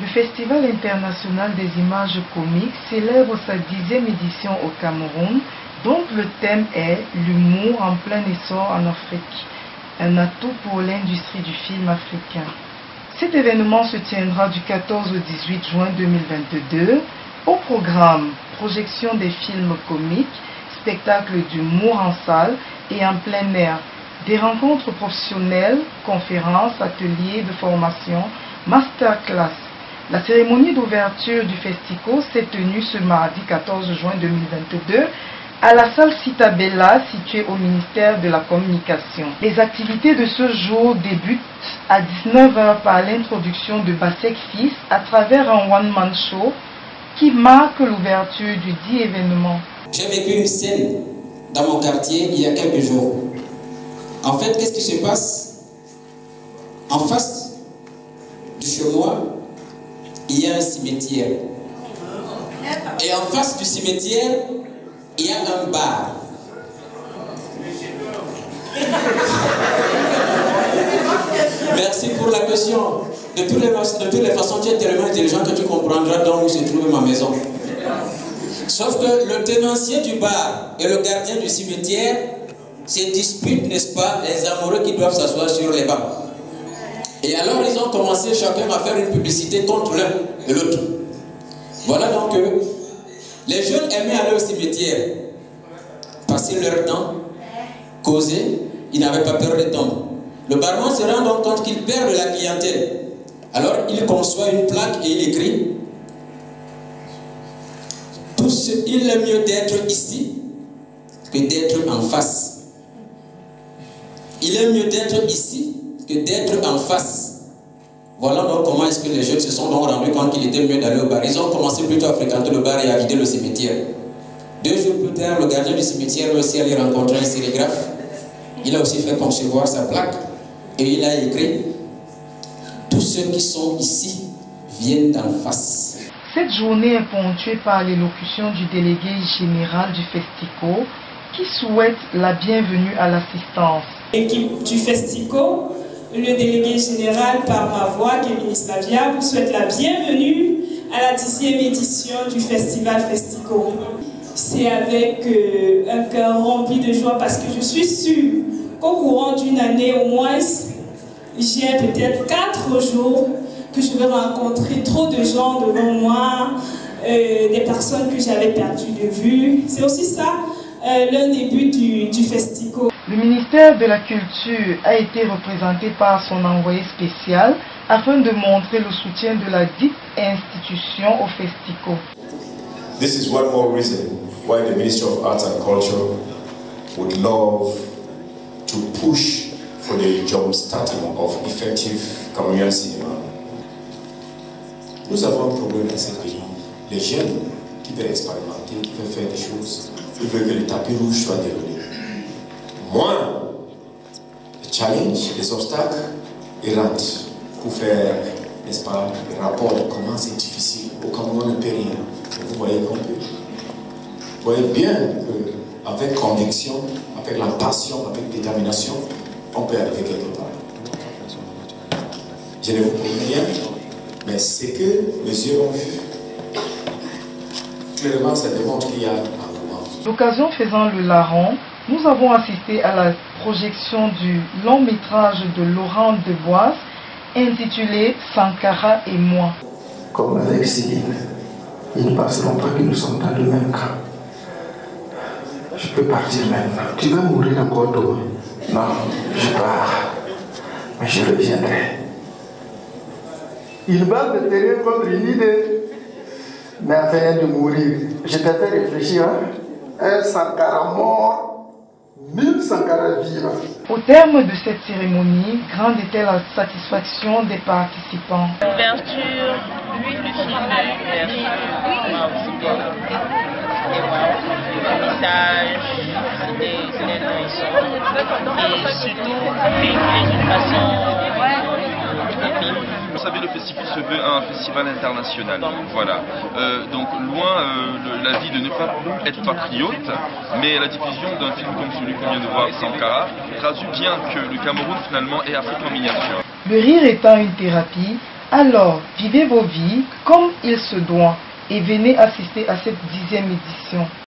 Le Festival international des images comiques célèbre sa 10e édition au Cameroun, dont le thème est « L'humour en plein essor en Afrique, un atout pour l'industrie du film africain ». Cet événement se tiendra du 14 au 18 juin 2022. Au programme, projection des films comiques, spectacles d'humour en salle et en plein air, des rencontres professionnelles, conférences, ateliers de formation, masterclass. La cérémonie d'ouverture du Festico s'est tenue ce mardi 14 juin 2022 à la salle Citabella située au ministère de la Communication. Les activités de ce jour débutent à 19 h par l'introduction de Basek Fils à travers un one-man show qui marque l'ouverture du dit événement. J'ai vécu une scène dans mon quartier il y a quelques jours. En fait, qu'est-ce qui se passe? En face de chez moi, il y a un cimetière. Et en face du cimetière, il y a un bar. Merci pour la question. De toutes les façons, tu es tellement intelligent que tu comprendras donc où se trouve ma maison. Sauf que le tenancier du bar et le gardien du cimetière se disputent, n'est-ce pas, les amoureux qui doivent s'asseoir sur les bancs. Et alors ils ont commencé chacun à faire une publicité contre l'un et l'autre. Voilà donc que les jeunes aimaient aller au cimetière, passer leur temps, causer, ils n'avaient pas peur des tombes. Le barman se rend donc compte qu'il perd de la clientèle. Alors il conçoit une plaque et il écrit: il est mieux d'être ici que d'être en face. Il est mieux d'être ici que d'être en face. Voilà donc comment est-ce que les jeunes se sont donc rendus compte qu'il était mieux d'aller au bar. Ils ont commencé plutôt à fréquenter le bar et à vider le cimetière. 2 jours plus tard, le gardien du cimetière a aussi allé rencontrer un sérigraphe. Il a aussi fait concevoir sa plaque et il a écrit: tous ceux qui sont ici viennent d'en face. Cette journée est ponctuée par l'élocution du délégué général du Festico qui souhaite la bienvenue à l'assistance. L'équipe du Festico, le délégué général par ma voix, Kévin Slavia, vous souhaite la bienvenue à la 10e édition du Festival Festico. C'est avec un cœur rempli de joie parce que je suis sûre qu'au courant d'une année au moins, j'ai peut-être 4 jours que je vais rencontrer trop de gens devant moi, des personnes que j'avais perdues de vue. C'est aussi ça l'un des buts du Festico. Le ministère de la Culture a été représenté par son envoyé spécial afin de montrer le soutien de la dite institution au Festico. This is one more reason why the Ministry of Arts and Culture would love to push for the jump-starting of effective Cameroonian cinema. Nous avons un problème dans ce pays. Les jeunes qui veulent expérimenter, qui veulent faire des choses, ils veulent que le tapis rouge soit déroulé. Moi, les challenges, les obstacles, ils rentrent pour faire, n'est-ce pas, les rapports de comment c'est difficile. Au Cameroun, on ne peut rien. Et vous voyez qu'on peut. Vous voyez bien qu'avec conviction, avec la passion, avec détermination, on peut arriver quelque part. Je ne vous promets rien, mais ce que les yeux ont vu, clairement, ça démontre qu'il y a un moment. L'occasion faisant le larron, nous avons assisté à la projection du long métrage de Laurent Deboise intitulé Sankara et moi. Comme avec Céline, ils ne passeront pas que nous sommes dans le même camp. Je peux partir maintenant. Tu vas mourir encore demain. Non, je pars. Mais je reviendrai. Il va me tenir contre une idée. Mais avant de mourir, je t'ai fait réfléchir. Un Sankara mort, 1000 Sankara vivants. Au terme de cette cérémonie, grande était la satisfaction des participants. L'ouverture, le film de l'ouverture, le message, c'était intéressant. Et surtout, véhiculer d'une façon débile. Vous savez, le festival se veut un festival international. Voilà. Donc, loin l'avis de ne pas être patriote, mais la diffusion d'un film comme celui qu'on vient de voir, Sankara, traduit bien que le Cameroun, finalement, est Afrique en miniature. Le rire étant une thérapie, Alors, vivez vos vies comme il se doit et venez assister à cette 10e édition.